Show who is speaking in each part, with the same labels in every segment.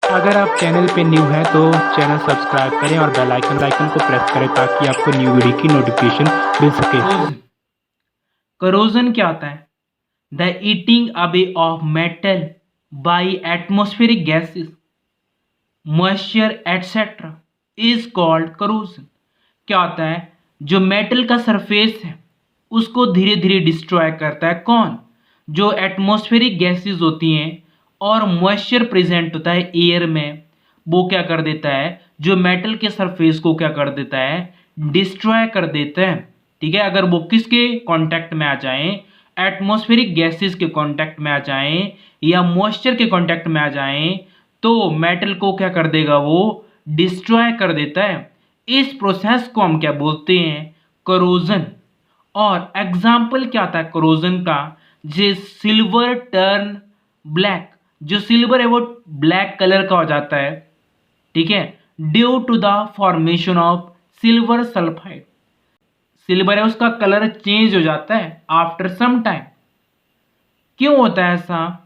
Speaker 1: अगर आप चैनल पे न्यू हैं तो चैनल सब्सक्राइब करें और बेल आइकन को प्रेस करें ताकि आपको न्यू वीडियो की नोटिफिकेशन मिल सके।
Speaker 2: करोजन क्या होता है? The eating away of metal by atmospheric gases, moisture etcetera is called corrosion. क्या होता है? जो मेटल का सरफेस है उसको धीरे धीरे डिस्ट्रॉय करता है। कौन? जो एटमॉस्फेरिक गैसेस होती हैं और मॉइस्चर प्रेजेंट होता है एयर में, वो क्या कर देता है? जो मेटल के सरफेस को क्या कर देता है? डिस्ट्रॉय कर देता है। ठीक है, अगर वो किसके कांटेक्ट में आ जाएं? एटमॉस्फेरिक गैसेस के कांटेक्ट में आ जाएं या मॉइस्चर के कांटेक्ट में आ जाएं तो मेटल को क्या कर देगा? वो डिस्ट्रॉय कर देता है। इस प्रोसेस को हम क्या बोलते हैं? करोजन। और एग्जाम्पल क्या आता है करोजन का? जे सिल्वर टर्न ब्लैक, जो सिल्वर है वो ब्लैक कलर का हो जाता है। ठीक है, due to the formation of silver sulphide. Silver है उसका कलर चेंज हो जाता है आफ्टर सम टाइम। क्यों होता है ऐसा?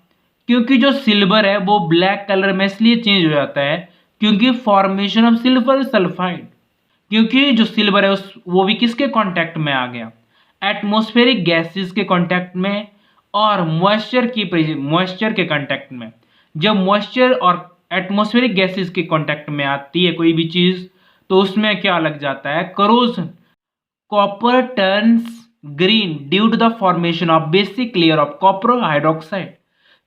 Speaker 2: क्योंकि जो सिल्वर है वो ब्लैक कलर में इसलिए चेंज हो जाता है क्योंकि फॉर्मेशन ऑफ सिल्वर सल्फाइड। क्योंकि जो सिल्वर है उस वो भी किसके कांटेक्ट में आ गया? एटमॉस्फेरिक गैसेस के कांटेक्ट में और मॉइस्चर के कांटेक्ट में। जब मॉइस्चर और एटमॉस्फेरिक गैसेस के कांटेक्ट में आती है कोई भी चीज तो उसमें क्या लग जाता है? Corrosion. Copper turns green due to the formation of basic layer of copper hydroxide.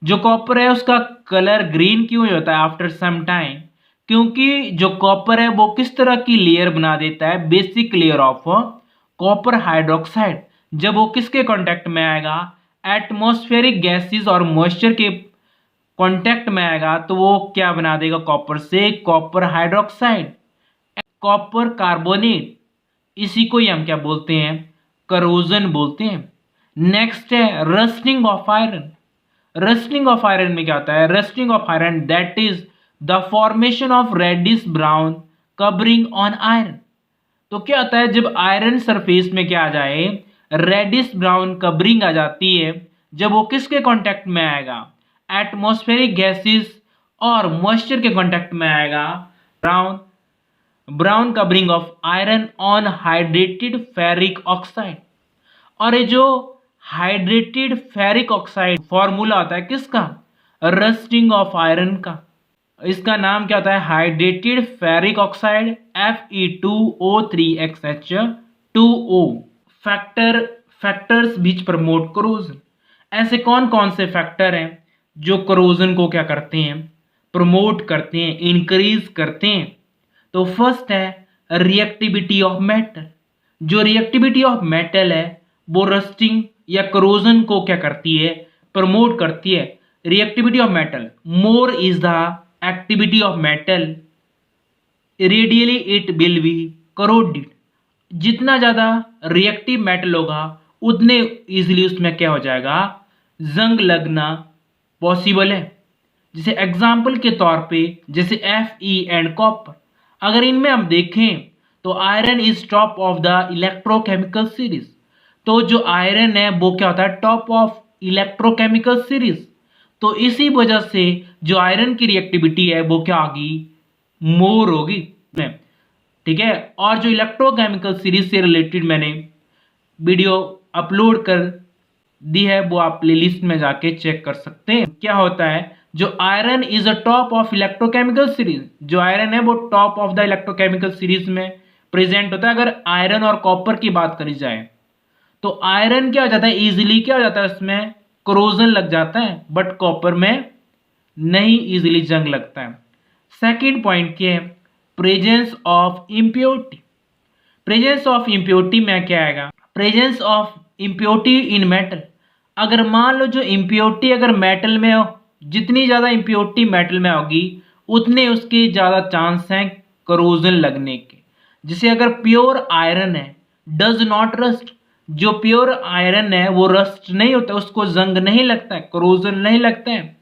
Speaker 2: जो कॉपर है उसका कलर ग्रीन क्यों होता है आफ्टर सम टाइम? क्योंकि जो कॉपर है वो किस तरह की लेयर बना देता है? Basic layer of copper hydroxide. जब वो किसके कांटेक्ट में आएगा? एटमॉस्फेरिक गैसेस और मॉइस्चर के कांटेक्ट में आएगा तो वो क्या बना देगा? कॉपर से कॉपर हाइड्रोक्साइड, कॉपर कार्बोनेट। इसी को ही हम क्या बोलते हैं? करोजन बोलते हैं। नेक्स्ट है rusting of iron. Rusting of iron में क्या होता है? Rusting of iron that is the formation of reddish brown covering on iron. तो क्या होता है जब आयरन सरफेस में क्या आ जाए? रेडिश ब्राउन कवरिंग आ जाती है। जब वो किसके कांटेक्ट में आएगा? एटमॉस्फेरिक गैसेस और मॉइस्चर के कांटेक्ट में आएगा। Brown brown covering of iron on hydrated ferric oxide. और ये जो हाइड्रेटेड फेरिक ऑक्साइड फॉर्मूला होता है किसका? रस्टिंग ऑफ आयरन का। इसका नाम क्या होता है? Hydrated ferric oxide Fe2O3XH2O। Factors which promote corrosion. ऐसे कौन कौन से फैक्टर हैं जो करोजन को क्या करते हैं? प्रमोट करते हैं, इंक्रीज करते हैं। तो फर्स्ट है रिएक्टिविटी ऑफ मेटल। जो रिएक्टिविटी ऑफ मेटल है वो रस्टिंग या करोजन को क्या करती है? प्रमोट करती है। Reactivity of metal, more is the activity of metal radially it will be corroded. जितना ज्यादा रिएक्टिव मेटल होगा उतने इजीली उसमें क्या हो जाएगा? जंग लगना पॉसिबल है। जैसे एग्जाम्पल के तौर पे जैसे Fe एंड कॉपर। अगर इनमें हम देखें तो iron is top of the electrochemical series. तो जो आयरन है वो क्या होता है? Top of electrochemical series. तो इसी वजह से जो आयरन की रिएक्टिविटी है वो क्या होगी? मोर होगी। ठीक है, और जो इलेक्ट्रोकेमिकल सीरीज से रिलेटेड मैंने वीडियो अपलोड कर दी है वो आप प्लेलिस्ट में जाके चेक कर सकते हैं। क्या होता है? जो iron is a top of electrochemical series, जो आयरन है वो top of the electrochemical series में प्रेजेंट होता है। अगर आयरन और कॉपर की बात करी जाए तो आयरन क्या हो जाता है? इजीली क्या हो जाता है? उसमें क्रोजन लग जाता है, बट कॉपर में नहीं इजीली जंग लगता है। सेकेंड पॉइंट क्या है? Presence of impurity. Presence of impurity में क्या आएगा? Presence of impurity in metal. अगर मान लो जो इम्प्योरिटी अगर मेटल में हो, जितनी ज़्यादा इम्प्योरिटी मेटल में होगी उतने उसके ज़्यादा चांस हैं करोजन लगने के। जैसे अगर प्योर आयरन है डज नॉट रस्ट, जो प्योर आयरन है वो रस्ट नहीं होता, उसको जंग नहीं लगता है, करोजन नहीं लगता है।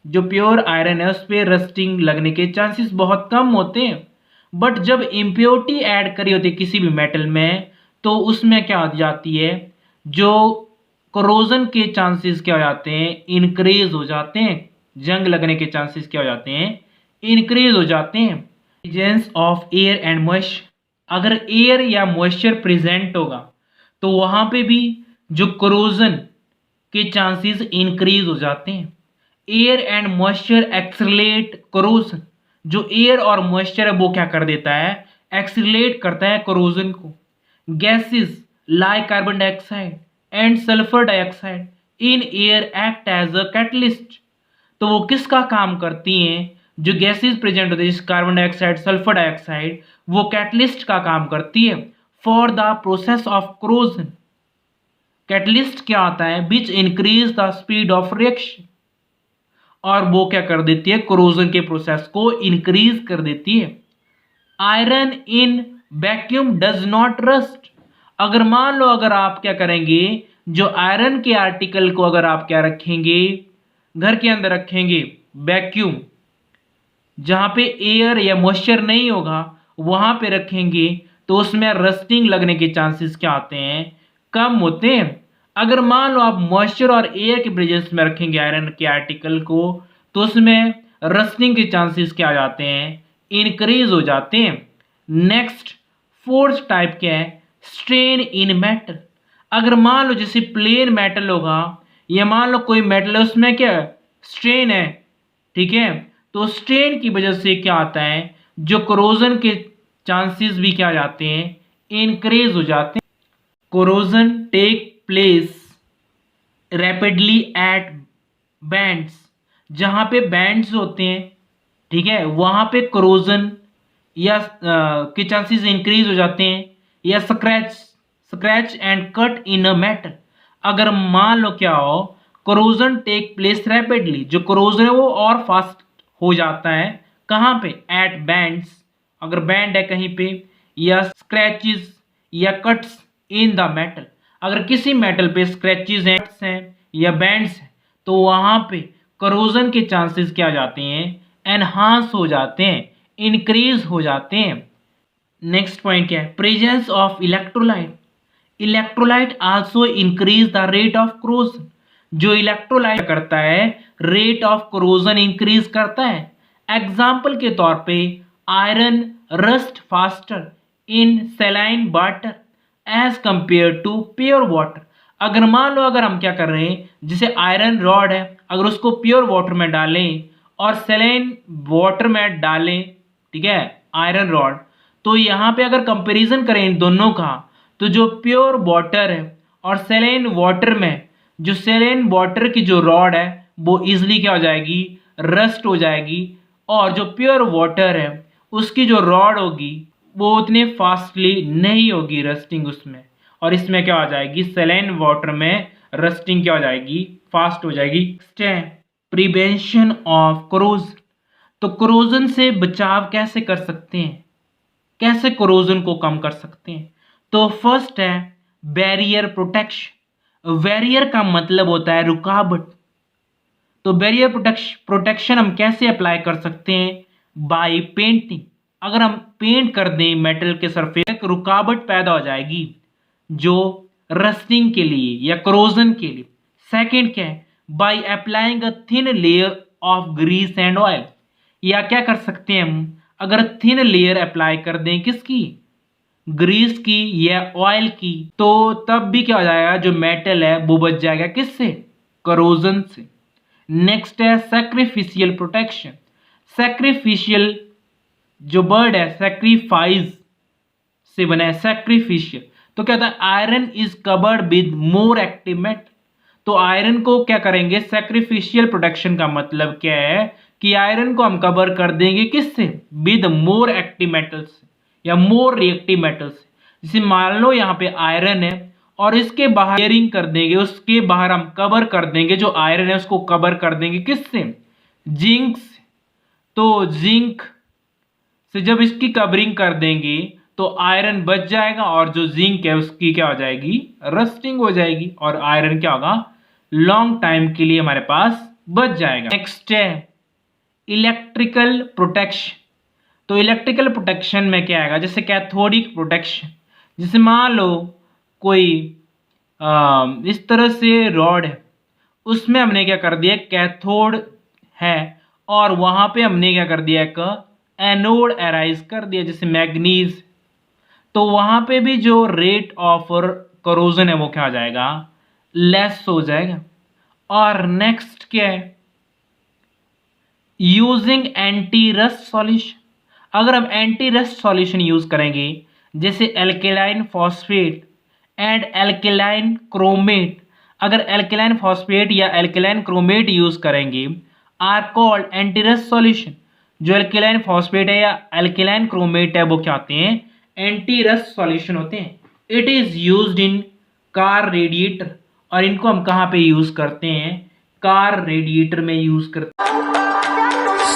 Speaker 2: जो प्योर आयरन है उस पर रस्टिंग लगने के चांसेस बहुत कम होते हैं। बट जब इम्प्योरिटी ऐड करी होती है किसी भी मेटल में तो उसमें क्या हो जाती है? जो करोजन के चांसेस क्या हो जाते हैं? इंक्रीज हो जाते हैं। जंग लगने के चांसेस क्या हो जाते हैं? इंक्रीज हो जाते हैं। Presence of air and moisture, अगर एयर या मॉइस्चर प्रेजेंट होगा तो वहाँ पे भी जो कोरोजन के चांसेस इंक्रीज हो जाते हैं। Air and moisture accelerate corrosion, जो एयर और मॉइस्चर है वो क्या कर देता है, एक्सीलरेट करता है कोरोजन को। Gases like carbon dioxide and sulphur dioxide in air act as a catalyst, तो वो किसका काम करती हैं, जो गैसेस प्रेजेंट होते हैं जैसे कार्बन डाइऑक्साइड, सल्फर डाइऑक्साइड, वो कैटलिस्ट का काम करती है for the process of corrosion. Catalyst क्या होता है, which increase the speed of reaction, और वो क्या कर देती है, कोरोजन के प्रोसेस को इंक्रीज कर देती है। Iron in vacuum does not rust, अगर मान लो अगर आप क्या करेंगे, जो आयरन के आर्टिकल को अगर आप क्या रखेंगे, घर के अंदर रखेंगे वैक्यूम, जहां पे एयर या मॉइस्चर नहीं होगा वहां पे रखेंगे, तो उसमें रस्टिंग लगने के चांसेस क्या आते हैं, कम होते हैं। अगर मान लो आप मॉइस्चर और एयर के प्रेजेंस में रखेंगे आयरन के आर्टिकल को, तो उसमें रस्टिंग के चांसेस क्या आ जाते हैं, इंक्रीज हो जाते हैं। नेक्स्ट फोर्थ टाइप क्या है, स्ट्रेन इन मेटल, अगर मान लो जैसे प्लेन मेटल होगा या मान लो कोई मेटल है उसमें क्या स्ट्रेन है, ठीक है, तो स्ट्रेन की वजह से क्या आता है, जो कोरोजन के चांसेस भी क्या जाते हैं, इंक्रीज हो जाते हैं। Corrosion take place rapidly at bends, जहां पे बैंड्स होते हैं, ठीक है, वहां पे कोरोजन या के चांसेस इंक्रीज हो जाते हैं। या scratch and cut in a metal, अगर मान लो क्या हो, कोरोजन टेक प्लेस रैपिडली, जो कोरोजन है वो और फास्ट हो जाता है, कहाँ पे, एट बैंड्स, अगर बैंड है कहीं पे, या स्क्रैचेस या कट्स इन द मेटल, अगर किसी मेटल पे स्क्रैचेस हैं या बैंड्स हैं, तो वहां पे कोरोजन के चांसेस क्या जाते हैं, एनहांस हो जाते हैं, इंक्रीज हो जाते हैं। नेक्स्ट पॉइंट क्या है, presence of electrolyte, electrolyte also increase the rate of corrosion, जो इलेक्ट्रोलाइट करता है रेट ऑफ कोरोजन इंक्रीज करता है। एग्जाम्पल के तौर पे iron rust faster in saline water as compare to pure water, अगर मान लो अगर हम क्या कर रहे हैं, जैसे आयरन रॉड है अगर उसको प्योर वाटर में डालें और सैलाइन वाटर में डालें, ठीक है, आयरन रॉड, तो यहाँ पे अगर कंपैरिजन करें इन दोनों का, तो जो प्योर वाटर है और सैलाइन वाटर में, जो सैलाइन वाटर की जो रॉड है वो इजिली क्या हो जाएगी, रस्ट हो जाएगी, और जो प्योर वाटर है उसकी जो रॉड होगी वो उतने फास्टली नहीं होगी रस्टिंग उसमें, और इसमें क्या हो जाएगी, सैलाइन वाटर में रस्टिंग क्या हो जाएगी, फास्ट हो जाएगी। नेक्स्ट है प्रिवेंशन ऑफ कोरोजन, तो कोरोजन से बचाव कैसे कर सकते हैं, कैसे कोरोजन को कम कर सकते हैं, तो फर्स्ट है बैरियर प्रोटेक्शन, बैरियर का मतलब होता है रुकावट, तो बैरियर प्रोटेक्शन हम कैसे अप्लाई कर सकते हैं, बाय पेंटिंग, अगर हम पेंट कर दें मेटल के सरफेस, एक रुकावट पैदा हो जाएगी जो रस्टिंग के लिए या कोरोजन के लिए। सेकंड क्या है, by applying a thin layer of grease and oil, या क्या कर सकते हैं हम, अगर थिन लेयर अप्लाई कर दें किसकी, ग्रीस की या ऑयल की, तो तब भी क्या हो जाएगा, जो मेटल है वो बच जाएगा किससे, कोरोजन से। नेक्स्ट है सैक्रिफिशियल प्रोटेक्शन, सैक्रिफिशियल जो वर्ड है सैक्रिफाइस से बना है, सैक्रिफिशियल, तो क्या होता है, iron is covered with more active metal, तो आयरन को क्या करेंगे, सैक्रिफिशियल प्रोटेक्शन का मतलब क्या है कि आयरन को हम कवर कर देंगे किससे, विद मोर एक्टिव मेटल्स या मोर रिएक्टिव मेटल्स। जैसे मान लो यहाँ पे आयरन है और इसके बाहर लेयरिंग कर देंगे, उसके बाहर हम कवर कर देंगे, जो आयरन है उसको कवर कर देंगे किससे, जिंक से, तो जिंक से जब इसकी कवरिंग कर देंगे तो आयरन बच जाएगा, और जो जिंक है उसकी क्या हो जाएगी, रस्टिंग हो जाएगी, और आयरन क्या होगा, लॉन्ग टाइम के लिए हमारे पास बच जाएगा। नेक्स्ट है इलेक्ट्रिकल प्रोटेक्शन, तो इलेक्ट्रिकल प्रोटेक्शन में क्या आएगा, जैसे कैथोडिक प्रोटेक्शन, जैसे मान लो कोई इस तरह से रॉड है, उसमें हमने क्या कर दिया, कैथोड है और वहां पे हमने क्या कर दिया, एक एनोड अराइज कर दिया जैसे मैग्नीज, तो वहां पे भी जो रेट ऑफ करोजन है वो क्या हो जाएगा, लेस हो जाएगा। और नेक्स्ट क्या है, यूजिंग एंटी रस्ट सॉल्यूशन। अगर हम एंटी रस्ट सॉल्यूशन यूज करेंगे जैसे alkaline phosphate and alkaline chromate, अगर एल्केलाइन फॉस्फेट या एल्केलाइन क्रोमेट यूज करेंगे are called anti rust solution. जो एल्केलाइन फॉस्फेट है या एल्केलाइन क्रोमेट है वो क्या होते हैं, एंटी रस्ट सॉल्यूशन होते हैं। It is used in car radiator, और इनको हम कहाँ पे यूज करते हैं, कार रेडिएटर में यूज करते हैं।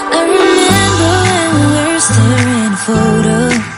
Speaker 3: I remember when we were staring photos.